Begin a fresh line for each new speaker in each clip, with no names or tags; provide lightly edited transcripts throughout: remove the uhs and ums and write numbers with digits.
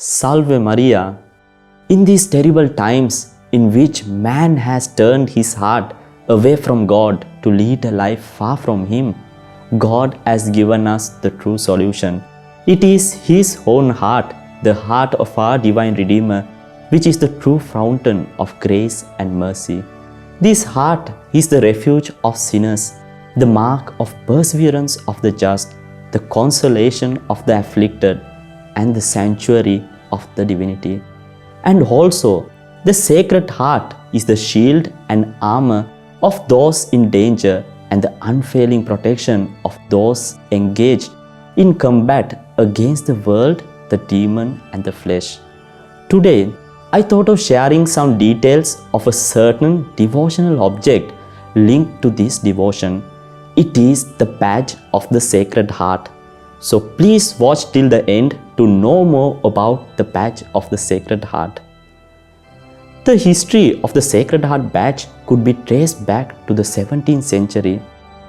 Salve Maria. In these terrible times in which man has turned his heart away from God to lead a life far from Him, God has given us the true solution. It is His own heart, the heart of our divine Redeemer, which is the true fountain of grace and mercy. This heart is the refuge of sinners, the mark of perseverance of the just, the consolation of the afflicted, and the sanctuary of the divinity. And also, the Sacred Heart is the shield and armor of those in danger and the unfailing protection of those engaged in combat against the world, the demon, and the flesh. Today, I thought of sharing some details of a certain devotional object linked to this devotion. It is the badge of the Sacred Heart. So please watch till the end to know more about the badge of the Sacred Heart. The history of the Sacred Heart badge could be traced back to the 17th century.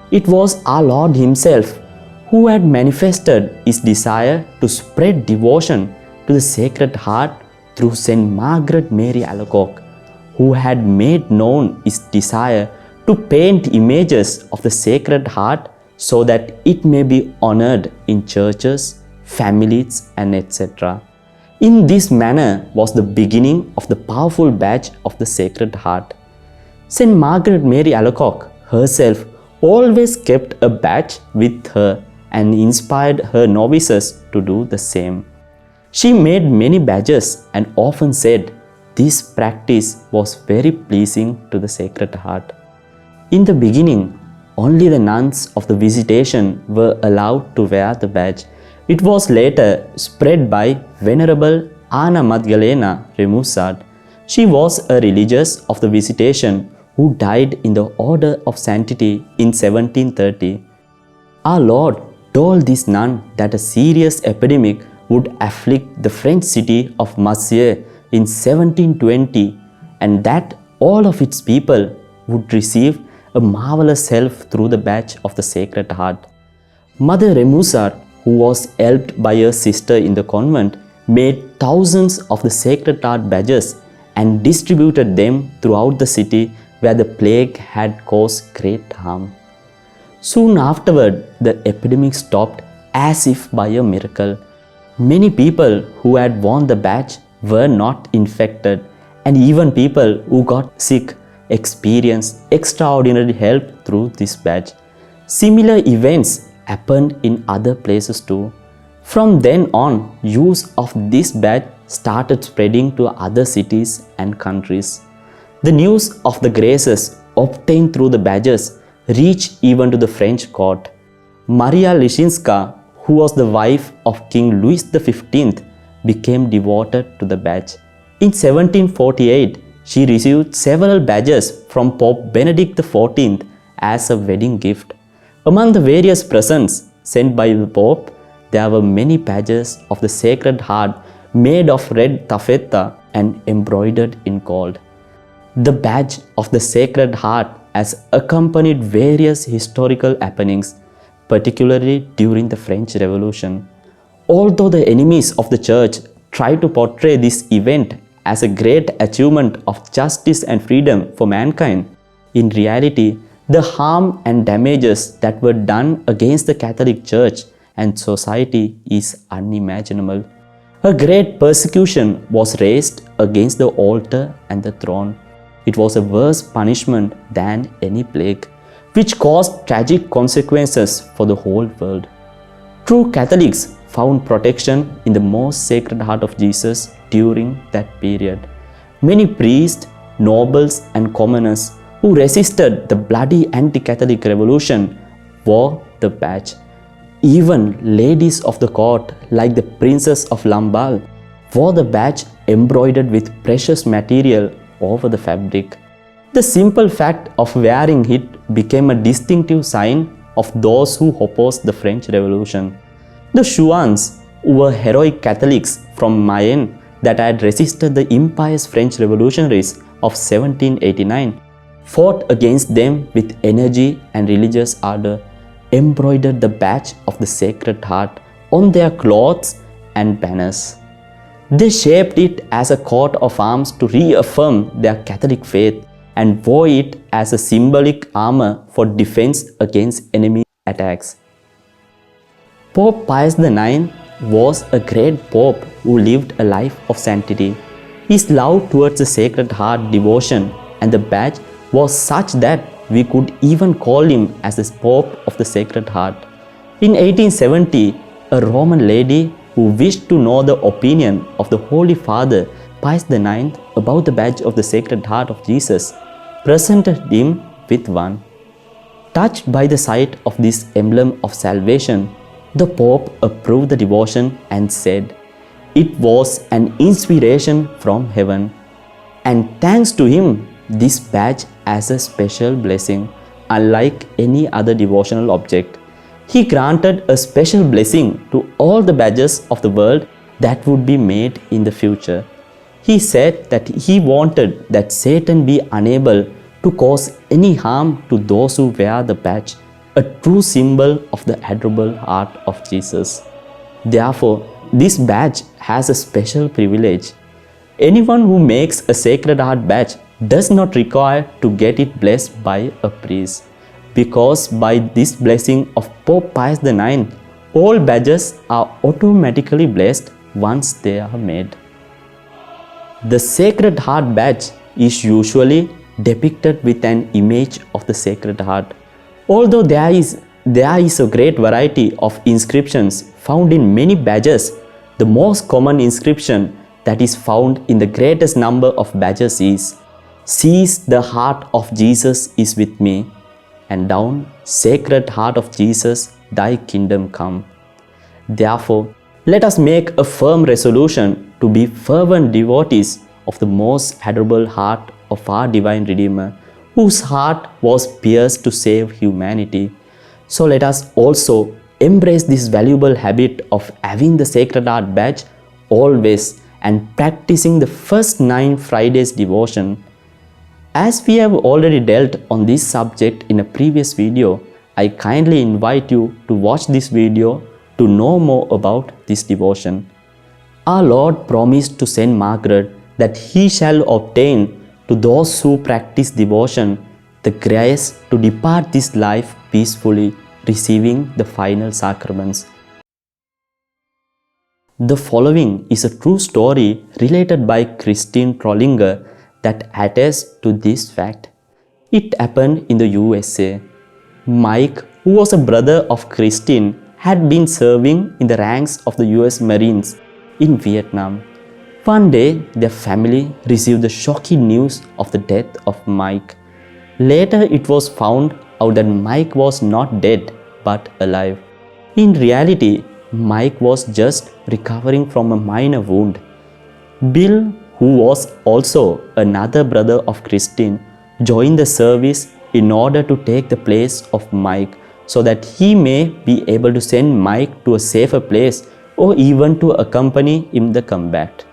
It was our Lord Himself who had manifested His desire to spread devotion to the Sacred Heart through Saint Margaret Mary Alacoque, who had made known His desire to paint images of the Sacred Heart so that it may be honored in churches, families, and etc. In this manner was the beginning of the powerful badge of the Sacred Heart. Saint Margaret Mary Alacoque herself always kept a badge with her and inspired her novices to do the same. She made many badges and often said this practice was very pleasing to the Sacred Heart. In the beginning, only the nuns of the Visitation were allowed to wear the badge. It was later spread by Venerable Anna Magdalena Remusat. She was a religious of the Visitation who died in the order of sanctity in 1730. Our Lord told this nun that a serious epidemic would afflict the French city of Marseille in 1720 and that all of its people would receive a marvelous help through the badge of the Sacred Heart. Mother Remusat, who was helped by her sister in the convent, made thousands of the Sacred Heart badges and distributed them throughout the city where the plague had caused great harm. Soon afterward, the epidemic stopped as if by a miracle. Many people who had worn the badge were not infected, and even people who got sick experienced extraordinary help through this badge. Similar events happened in other places too. From then on, use of this badge started spreading to other cities and countries. The news of the graces obtained through the badges reached even to the French court. Maria Lishinska, who was the wife of King Louis XV, became devoted to the badge. In 1748, she received several badges from Pope Benedict XIV as a wedding gift. Among the various presents sent by the Pope, there were many badges of the Sacred Heart made of red taffeta and embroidered in gold. The badge of the Sacred Heart has accompanied various historical happenings, particularly during the French Revolution. Although the enemies of the Church tried to portray this event as a great achievement of justice and freedom for mankind, in reality, the harm and damages that were done against the Catholic Church and society is unimaginable. A great persecution was raised against the altar and the throne. It was a worse punishment than any plague, which caused tragic consequences for the whole world. True Catholics found protection in the most Sacred Heart of Jesus during that period. Many priests, nobles, and commoners who resisted the bloody anti-Catholic revolution wore the badge. Even ladies of the court, like the Princess of Lamballe, wore the badge embroidered with precious material over the fabric. The simple fact of wearing it became a distinctive sign of those who opposed the French Revolution. The Chouans, who were heroic Catholics from Mayenne that had resisted the impious French revolutionaries of 1789, fought against them with energy and religious ardor, embroidered the badge of the Sacred Heart on their clothes and banners. They shaped it as a coat of arms to reaffirm their Catholic faith and wore it as a symbolic armor for defense against enemy attacks. Pope Pius IX was a great pope who lived a life of sanctity. His love towards the Sacred Heart devotion and the badge was such that we could even call him as the Pope of the Sacred Heart. In 1870, a Roman lady who wished to know the opinion of the Holy Father Pius IX about the badge of the Sacred Heart of Jesus presented him with one. Touched by the sight of this emblem of salvation, the Pope approved the devotion and said, "It was an inspiration from heaven." And thanks to him, this badge has a special blessing, unlike any other devotional object. He granted a special blessing to all the badges of the world that would be made in the future. He said that he wanted that Satan be unable to cause any harm to those who wear the badge, a true symbol of the adorable heart of Jesus. Therefore, this badge has a special privilege. Anyone who makes a Sacred Heart badge does not require to get it blessed by a priest, because by this blessing of Pope Pius IX, all badges are automatically blessed once they are made. The Sacred Heart badge is usually depicted with an image of the Sacred Heart. Although there is a great variety of inscriptions found in many badges, the most common inscription that is found in the greatest number of badges is, "Seize the heart of Jesus is with me," and down, "Sacred Heart of Jesus, thy kingdom come." Therefore, let us make a firm resolution to be fervent devotees of the most adorable heart of our Divine Redeemer, whose heart was pierced to save humanity. So let us also embrace this valuable habit of having the Sacred Heart badge always and practicing the first 9 Fridays devotion. As we have already dealt on this subject in a previous video, I kindly invite you to watch this video to know more about this devotion. Our Lord promised to Saint Margaret that He shall obtain to those who practice devotion the grace to depart this life peacefully, receiving the final sacraments. The following is a true story related by Christine Trollinger that attests to this fact. It happened in the USA. Mike, who was a brother of Christine, had been serving in the ranks of the US Marines in Vietnam. One day, their family received the shocking news of the death of Mike. Later, it was found out that Mike was not dead but alive. In reality, Mike was just recovering from a minor wound. Bill, who was also another brother of Christine, joined the service in order to take the place of Mike so that he may be able to send Mike to a safer place or even to accompany him in the combat.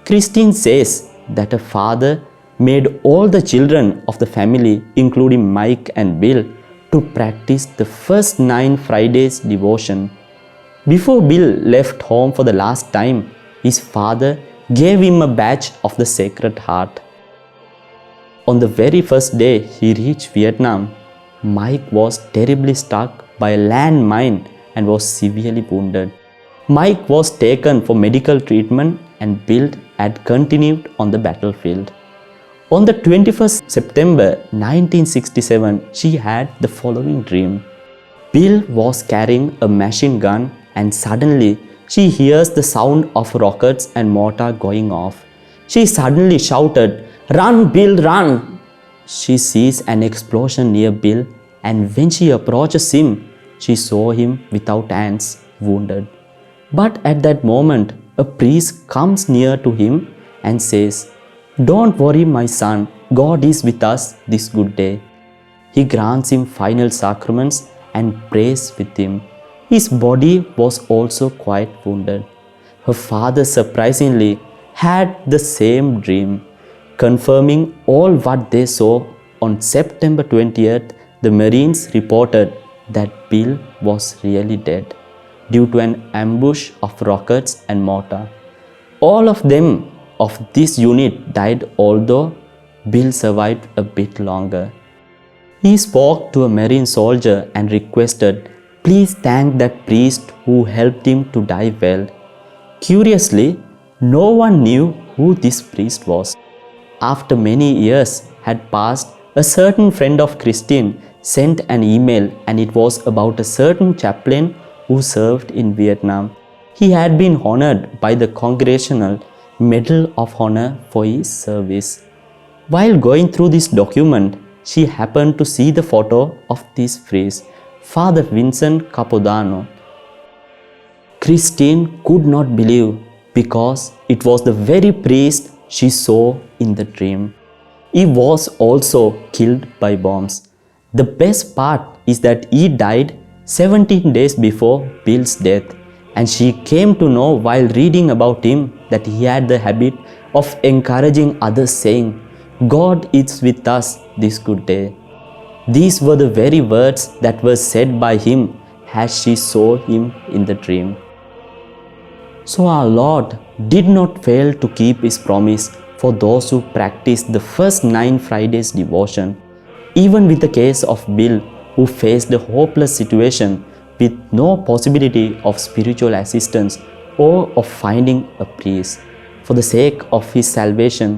Christine says that her father made all the children of the family, including Mike and Bill, to practice the first 9 Fridays devotion. Before Bill left home for the last time, his father gave him a badge of the Sacred Heart. On the very first day he reached Vietnam, Mike was terribly struck by a landmine and was severely wounded. Mike was taken for medical treatment and Bill had continued on the battlefield. On the 21st September 1967, she had the following dream. Bill was carrying a machine gun and suddenly she hears the sound of rockets and mortar going off. She suddenly shouted, "Run, Bill, run!" She sees an explosion near Bill, and when she approaches him, she saw him without hands, wounded. But at that moment, a priest comes near to him and says, "Don't worry, my son, God is with us this good day." He grants him final sacraments and prays with him. His body was also quite wounded. Her father surprisingly had the same dream. Confirming all what they saw, on September 20th, the Marines reported that Bill was really dead due to an ambush of rockets and mortar. All of them of this unit died, although Bill survived a bit longer. He spoke to a Marine soldier and requested, "Please thank that priest who helped him to die well." Curiously, no one knew who this priest was. After many years had passed, a certain friend of Christine sent an email, and it was about a certain chaplain who served in Vietnam. He had been honored by the Congressional Medal of Honor for his service. While going through this document, she happened to see the photo of this priest, Father Vincent Capodanno. Christine could not believe, because it was the very priest she saw in the dream. He was also killed by bombs. The best part is that he died 17 days before Bill's death, and she came to know while reading about him that he had the habit of encouraging others, saying, "God is with us this good day." These were the very words that were said by him as she saw him in the dream. So our Lord did not fail to keep His promise for those who practiced the first 9 Fridays devotion. Even with the case of Bill, who faced a hopeless situation with no possibility of spiritual assistance or of finding a priest. For the sake of his salvation,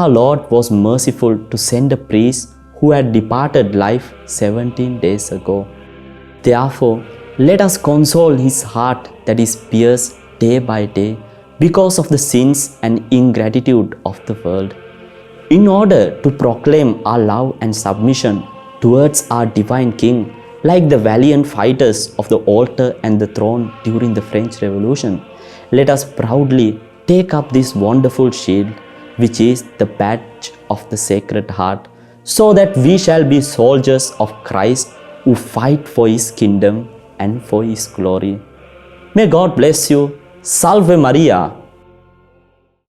our Lord was merciful to send a priest who had departed life 17 days ago. Therefore, let us console his heart that is pierced day by day because of the sins and ingratitude of the world, in order to proclaim our love and submission towards our divine King, like the valiant fighters of the altar and the throne during the French Revolution. Let us proudly take up this wonderful shield, which is the badge of the Sacred Heart, so that we shall be soldiers of Christ who fight for His kingdom and for His glory. May God bless you. Salve Maria.